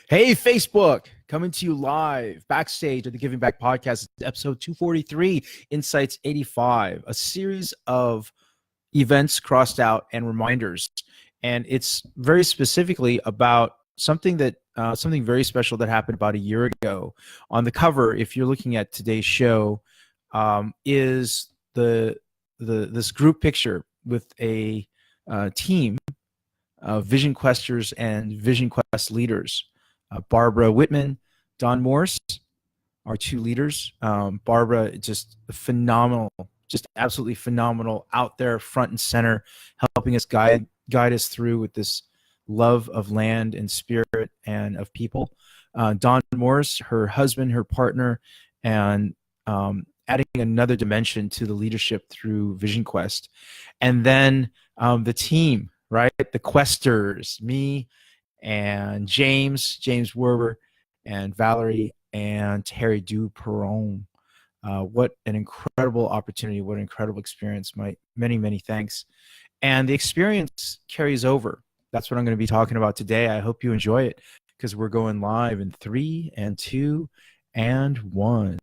Hey, Facebook, coming to you live backstage at the Giving Back Podcast, episode 243, Insights 85, a series of events crossed out and reminders. And it's very specifically about something very special that happened about a year ago. On the cover, if you're looking at today's show, is this group picture with a team of Vision Questers and Vision Quest leaders. Barbara Whitman, Don Morse, our two leaders. Barbara, just phenomenal, just absolutely phenomenal, out there front and center, helping us guide us through with this love of land and spirit and of people. Don Morse, her husband, her partner, and adding another dimension to the leadership through Vision Quest. And then the team, right? The Questers, me and James Werber, and Valerie and Terry Duperon. What an incredible opportunity, what an incredible experience. My many thanks. And the experience carries over. That's what I'm going to be talking about today. I hope you enjoy it, because we're going live in 3 and 2 and 1.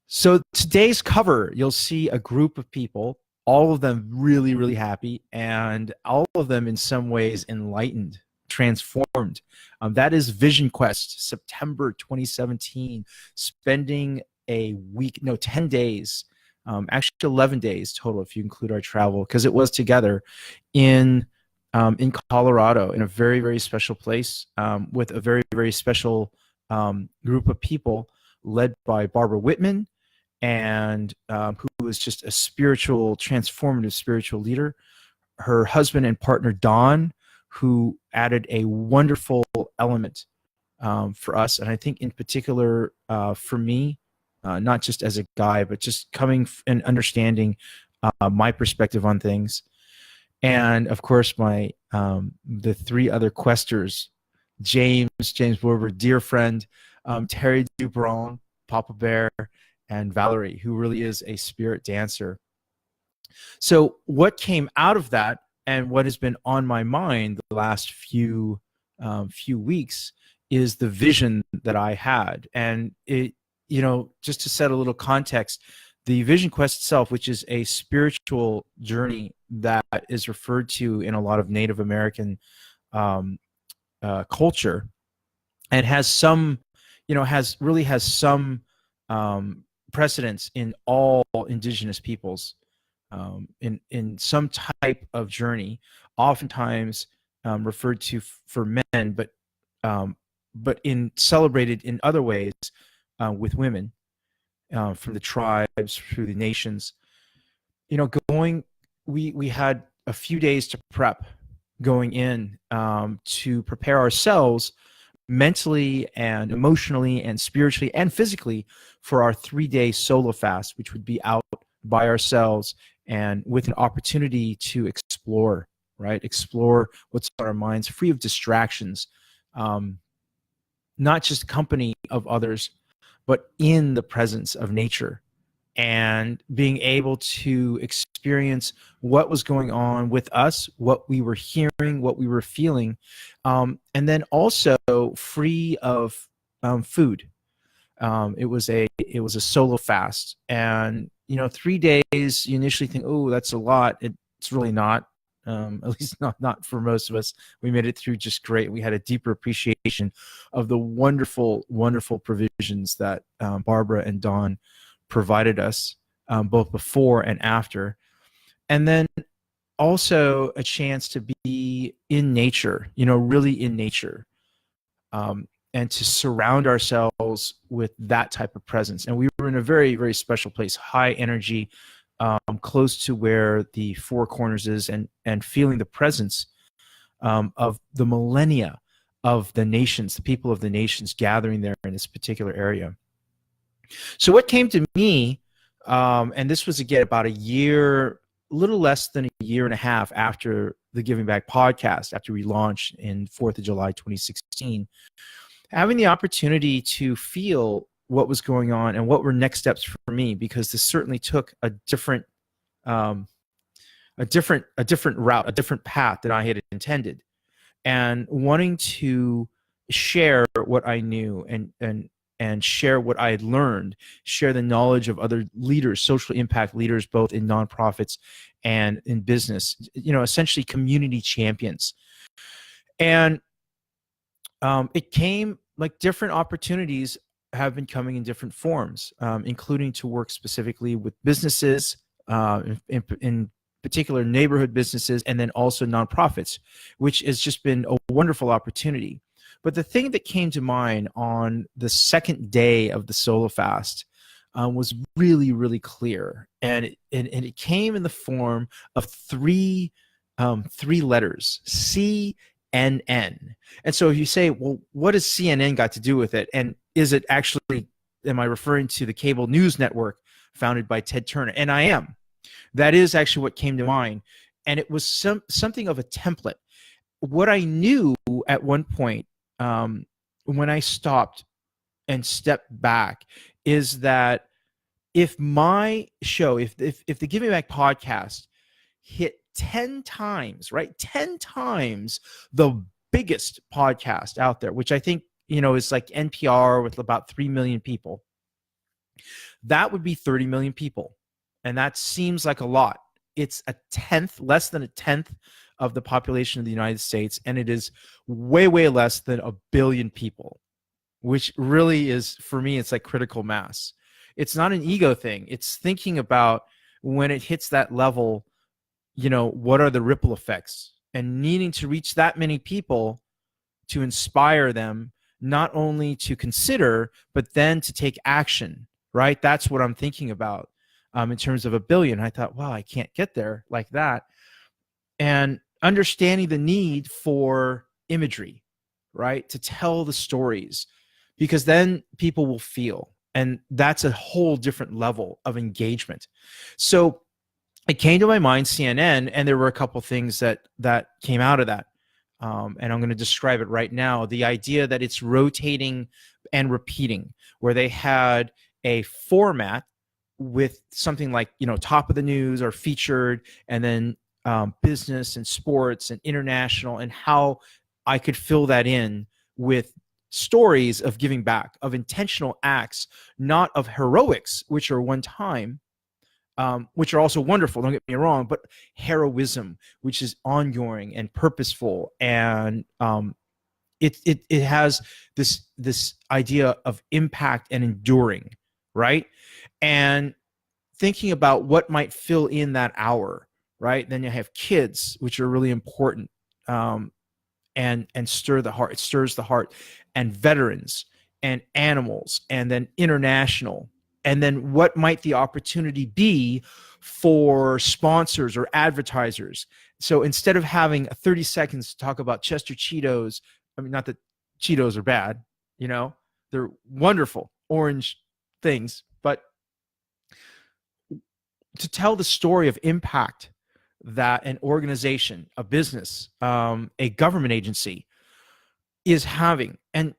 So today's cover, you'll see a group of people, all of them really happy, and all of them in some ways enlightened, transformed. That is Vision Quest, September 2017, spending 10 days, actually 11 days total if you include our travel, because it was together in Colorado, in a very special place, with a very special group of people led by Barbara Whitman, and who was just a transformative spiritual leader. Her husband and partner, Don, who added a wonderful element for us. And I think in particular for me, not just as a guy, but just coming and understanding my perspective on things. And of course, the three other questers, James Werber, dear friend, Terry Duperon, Papa Bear, and Valerie, who really is a spirit dancer. So what came out of that, and what has been on my mind the last few weeks, is the vision that I had. And it, just to set a little context, the Vision Quest itself, which is a spiritual journey that is referred to in a lot of Native American culture, and has some, has some precedence in all indigenous peoples, in some type of journey, oftentimes referred to for men, but celebrated in other ways with women, from the tribes through the nations. We had a few days to prep going in, to prepare ourselves mentally and emotionally and spiritually and physically for our 3-day solo fast, which would be out by ourselves and with an opportunity to explore what's on our minds, free of distractions, not just company of others, but in the presence of nature, and being able to experience what was going on with us, what we were hearing, what we were feeling, and then also free of food. It was a solo fast, and 3 days, you initially think, oh, that's a lot. It's really not. At least not for most of us. We made it through just great. We had a deeper appreciation of the wonderful provisions that Barbara and Dawn provided us, both before and after. And then also a chance to be in nature, really in nature, and to surround ourselves with that type of presence. And we were in a very special place, high energy, close to where the Four Corners is, and feeling the presence of the millennia of the nations, the people of the nations gathering there in this particular area. So what came to me, and this was again about a little less than a year and a half after the Giving Back podcast, after we launched in 4th of July 2016, having the opportunity to feel what was going on and what were next steps for me, because this certainly took a different route, a different path than I had intended, and wanting to share what I knew and share what I had learned, share the knowledge of other leaders, social impact leaders, both in nonprofits and in business, essentially community champions. And it came like different opportunities have been coming in different forms, including to work specifically with businesses, in particular neighborhood businesses, and then also nonprofits, which has just been a wonderful opportunity. But the thing that came to mind on the second day of the solo fast was really, really clear, and it came in the form of three letters: CNN. And so if you say, well, what has CNN got to do with it? And is it actually, am I referring to the cable news network founded by Ted Turner? And I am. That is actually what came to mind. And it was something of a template. What I knew at one point, when I stopped and stepped back, is that if my show, if the Giving Back podcast hit 10 times, right? 10 times the biggest podcast out there, which I think, is like NPR with about 3 million people. That would be 30 million people. And that seems like a lot. It's a tenth, less than a tenth of the population of the United States. And it is way, way less than 1 billion people, which really is, for me, it's like critical mass. It's not an ego thing. It's thinking about when it hits that level, what are the ripple effects, and needing to reach that many people to inspire them, not only to consider, but then to take action, right? That's what I'm thinking about in terms of 1 billion. I thought, wow, I can't get there like that. And understanding the need for imagery, right? To tell the stories, because then people will feel, and that's a whole different level of engagement. So it came to my mind, CNN, and there were a couple things that came out of that. And I'm going to describe it right now. The idea that it's rotating and repeating, where they had a format with something like, top of the news or featured, and then business and sports and international, and how I could fill that in with stories of giving back, of intentional acts, not of heroics, which are one time, which are also wonderful, don't get me wrong, but heroism, which is ongoing and purposeful. And it has this idea of impact and enduring, right? And thinking about what might fill in that hour, right? Then you have kids, which are really important, and stir the heart. It stirs the heart. And veterans and animals, and then international. And then what might the opportunity be for sponsors or advertisers? So instead of having 30 seconds to talk about Chester Cheetos, I mean, not that Cheetos are bad, they're wonderful orange things, but to tell the story of impact that an organization, a business, a government agency is having, and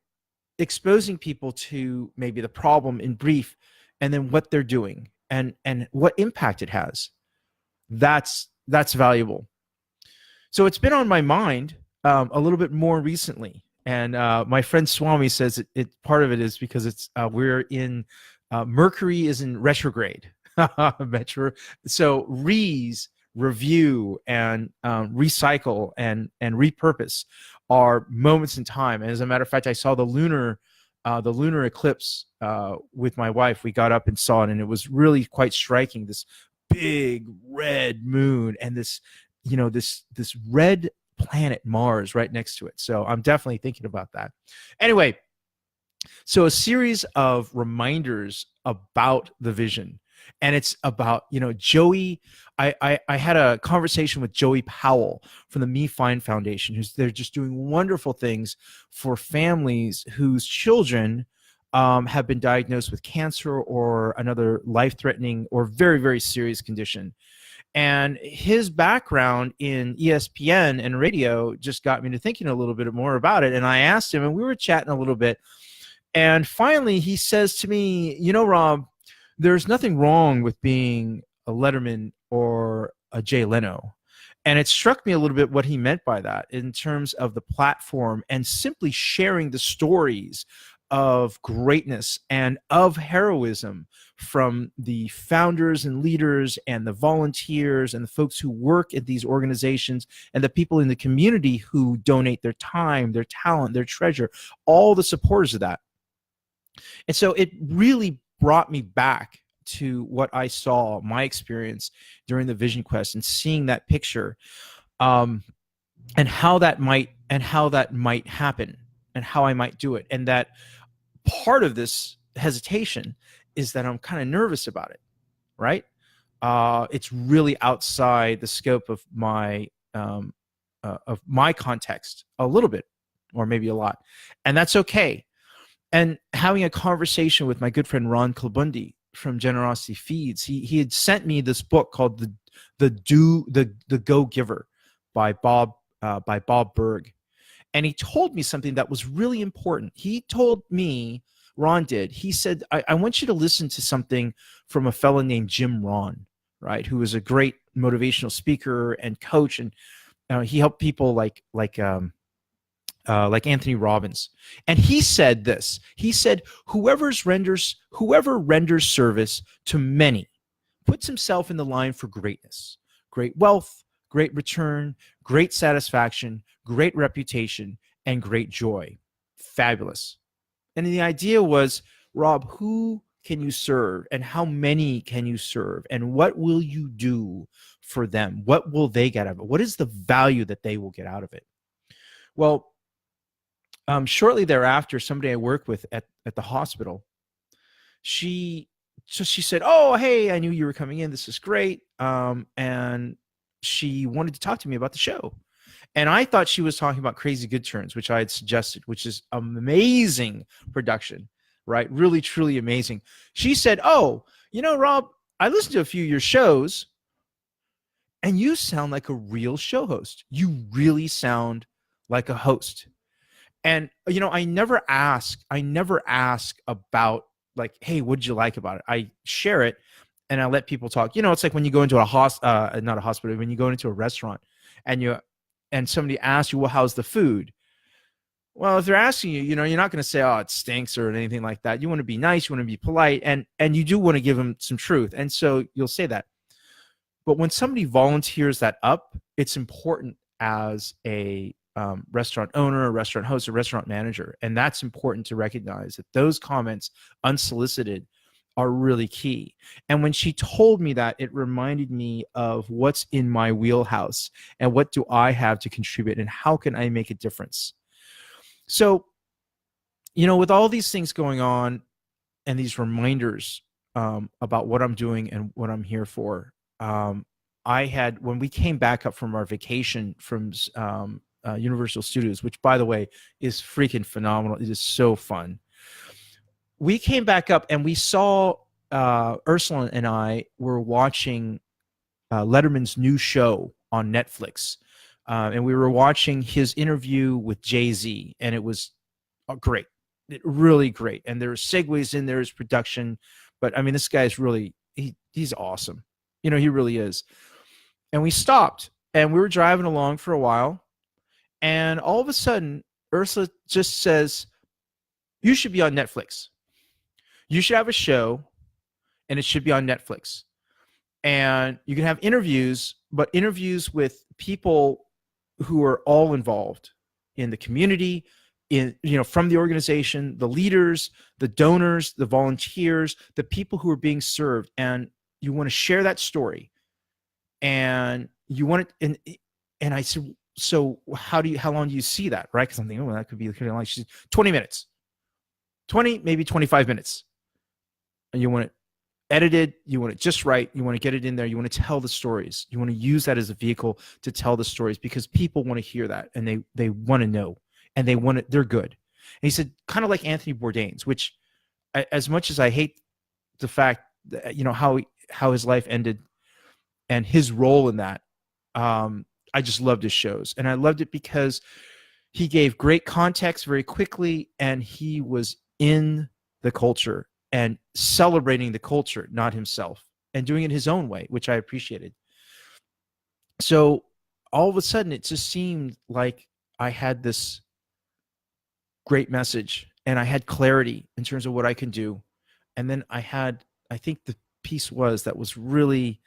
exposing people to maybe the problem in brief, and then what they're doing and what impact it has. That's valuable. So it's been on my mind a little bit more recently. And my friend Swami says it part of it is because it's we're in Mercury is in retrograde. So review and recycle and repurpose are moments in time. And as a matter of fact, I saw the lunar eclipse with my wife. We got up and saw it, and it was really quite striking. This big red moon, and this red planet Mars right next to it. So I'm definitely thinking about that. Anyway, so a series of reminders about the vision. And it's about, Joey. I had a conversation with Joey Powell from the Me Fine Foundation, they're just doing wonderful things for families whose children have been diagnosed with cancer or another life-threatening or very, very serious condition. And his background in ESPN and radio just got me to thinking a little bit more about it. And I asked him, and we were chatting a little bit. And finally, he says to me, Rob, there's nothing wrong with being a Letterman or a Jay Leno. And it struck me a little bit what he meant by that in terms of the platform and simply sharing the stories of greatness and of heroism from the founders and leaders and the volunteers and the folks who work at these organizations and the people in the community who donate their time, their talent, their treasure, all the supporters of that. And so it really brought me back to what I saw, my experience during the Vision Quest, and seeing that picture, and how that might happen, and how I might do it, and that part of this hesitation is that I'm kind of nervous about it, right? It's really outside the scope of my context a little bit, or maybe a lot, and that's okay. And having a conversation with my good friend Ron Klabundi from Generosity Feeds, he had sent me this book called the Go Giver by Bob Berg, and he told me something that was really important. He told me, Ron did. He said, I want you to listen to something from a fellow named Jim Rohn, right, who is a great motivational speaker and coach, and he helped people like Anthony Robbins. And he said this. He said, whoever renders service to many puts himself in the line for greatness, great wealth, great return, great satisfaction, great reputation, and great joy. Fabulous. And the idea was, Rob, who can you serve, and how many can you serve, and what will you do for them? What will they get out of it? What is the value that they will get out of it? Well, shortly thereafter, somebody I work with at the hospital, she said, "Oh, hey, I knew you were coming in. This is great." And she wanted to talk to me about the show. And I thought she was talking about Crazy Good Turns, which I had suggested, which is amazing production, right? Really, truly amazing. She said, "Oh, Rob, I listened to a few of your shows, and you sound like a real show host. You really sound like a host." And, I never ask about, like, hey, what did you like about it? I share it and I let people talk. It's like when you go into not a hospital, when you go into a restaurant and somebody asks you, well, how's the food? Well, if they're asking you, you're not going to say, oh, it stinks or anything like that. You want to be nice. You want to be polite. And you do want to give them some truth. And so you'll say that. But when somebody volunteers that up, it's important as a restaurant owner, a restaurant host, a restaurant manager. And that's important to recognize, that those comments, unsolicited, are really key. And when she told me that, it reminded me of what's in my wheelhouse and what do I have to contribute and how can I make a difference. So, with all these things going on and these reminders about what I'm doing and what I'm here for, when we came back up from our vacation from Universal Studios, which, by the way, is freaking phenomenal. It is so fun. We came back up and we saw Ursula and I were watching Letterman's new show on Netflix. And we were watching his interview with Jay-Z, and it was great. Really great. And there are segues in there, his production. But, I mean, this guy's really, he's awesome. He really is. And we stopped, and we were driving along for a while. And all of a sudden, Ursula just says, you should be on Netflix. You should have a show, and it should be on Netflix. And you can have interviews, but interviews with people who are all involved in the community, from the organization, the leaders, the donors, the volunteers, the people who are being served. And you want to share that story. And you want it, and I said, so how long do you see that, right? Because I'm thinking, that could be like, she's 20 minutes, 20, maybe 25 minutes. And you want it edited, you want it just right, you want to get it in there, you want to tell the stories, you want to use that as a vehicle to tell the stories, because people want to hear that, and they want to know, and they're good. And he said, kind of like Anthony Bourdain's, which, as much as I hate the fact that, how his life ended and his role in that, I just loved his shows. And I loved it because he gave great context very quickly, and he was in the culture and celebrating the culture, not himself, and doing it his own way, which I appreciated. So all of a sudden it just seemed like I had this great message and I had clarity in terms of what I can do. And then I think the piece that was really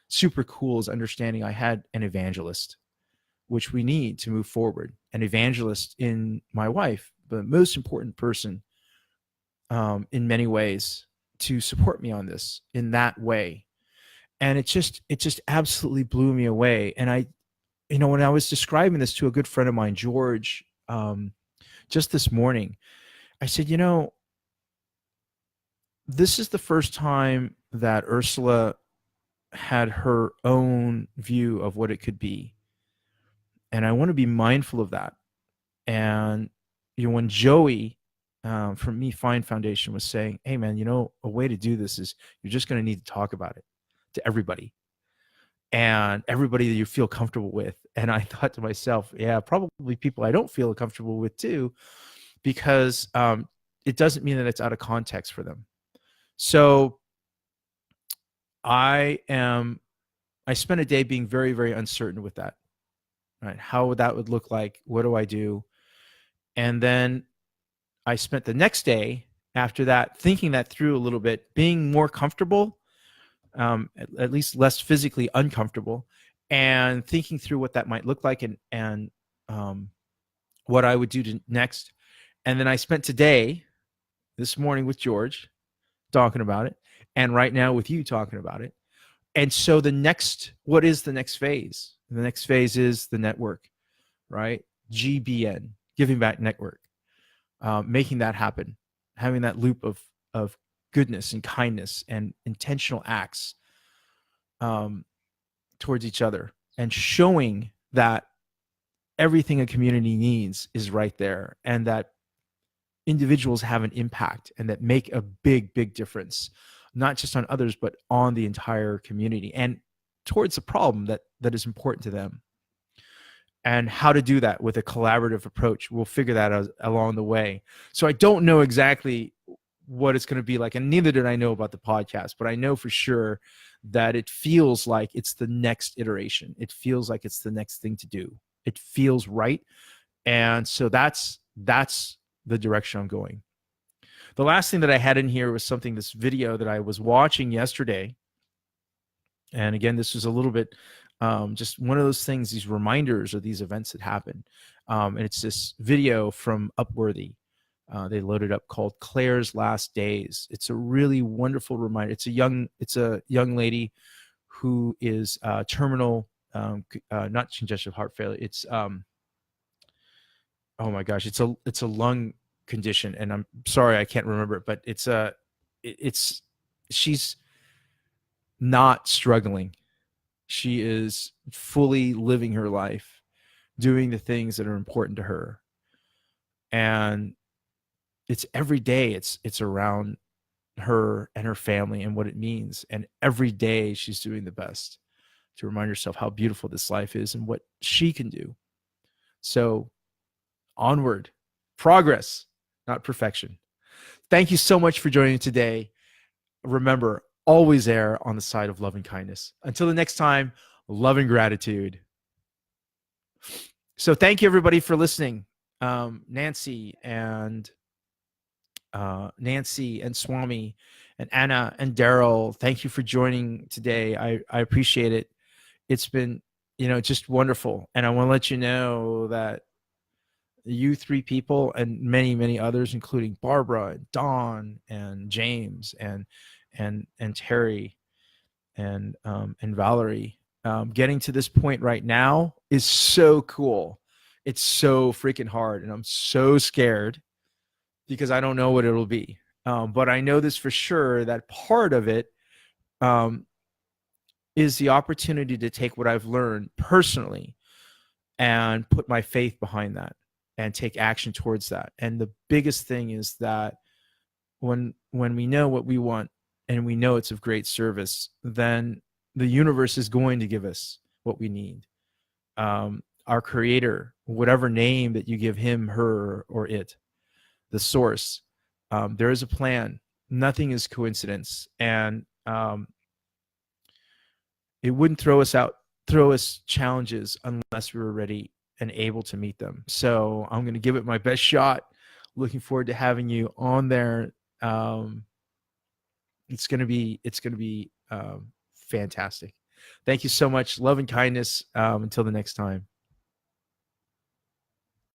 super cool is understanding I had an evangelist, which we need to move forward. An evangelist in my wife, the most important person in many ways to support me on this in that way. And it just absolutely blew me away. And when I was describing this to a good friend of mine, George, just this morning, I said, this is the first time that Ursula had her own view of what it could be. And I want to be mindful of that. And, when Joey from Me Fine Foundation was saying, hey, man, a way to do this is you're just going to need to talk about it to everybody and everybody that you feel comfortable with. And I thought to myself, yeah, probably people I don't feel comfortable with too, because it doesn't mean that it's out of context for them. So I spent a day being very, very uncertain with that, right? How that would look like, what do I do? And then I spent the next day after that thinking that through a little bit, being more comfortable, at least less physically uncomfortable, and thinking through what that might look like and what I would do next. And then I spent today, this morning, with George talking about it, and right now with you talking about it. And so what is the next phase? The next phase is the network, right? GBN, Giving Back Network. Making that happen, having that loop of goodness and kindness and intentional acts towards each other, and showing that everything a community needs is right there, and that individuals have an impact and that make a big, big difference, not just on others, but on the entire community and towards a problem that is important to them. And how to do that with a collaborative approach. We'll figure that out along the way. So I don't know exactly what it's going to be like, and neither did I know about the podcast, but I know for sure that it feels like it's the next iteration. It feels like it's the next thing to do. It feels right. And so that's the direction I'm going. The last thing that I had in here was this video that I was watching yesterday. And again, this was a little bit just one of those things, these reminders of these events that happen. And it's this video from Upworthy. They loaded up called Claire's Last Days. It's a really wonderful reminder. It's a young lady who is terminal, not congestive heart failure. It's oh my gosh, it's a lung condition, and I'm sorry I can't remember it, but she's not struggling. She is fully living her life, doing the things that are important to her. And it's every day it's around her and her family and what it means. And every day she's doing the best to remind herself how beautiful this life is and what she can do. So onward, progress, not perfection. Thank you so much for joining today. Remember, always err on the side of love and kindness. Until the next time, love and gratitude. So thank you everybody for listening. Nancy and Swami and Anna and Daryl, thank you for joining today. I appreciate it. It's been, just wonderful. And I want to let you know that you three people and many, many others, including Barbara and Dawn and James and Terry and Valerie, getting to this point right now is so cool. It's so freaking hard, and I'm so scared because I don't know what it'll be. But I know this for sure, that part of it is the opportunity to take what I've learned personally and put my faith behind that and take action towards that. And the biggest thing is that when we know what we want and we know it's of great service, then the universe is going to give us what we need. Our creator, whatever name that you give him, her, or it, the source, there is a plan. Nothing is coincidence. And it wouldn't throw us out throw us challenges unless we were ready and able to meet them. So I'm going to give it my best shot. Looking forward to having you on there. It's going to be fantastic. Thank you so much. Love and kindness. Until the next time.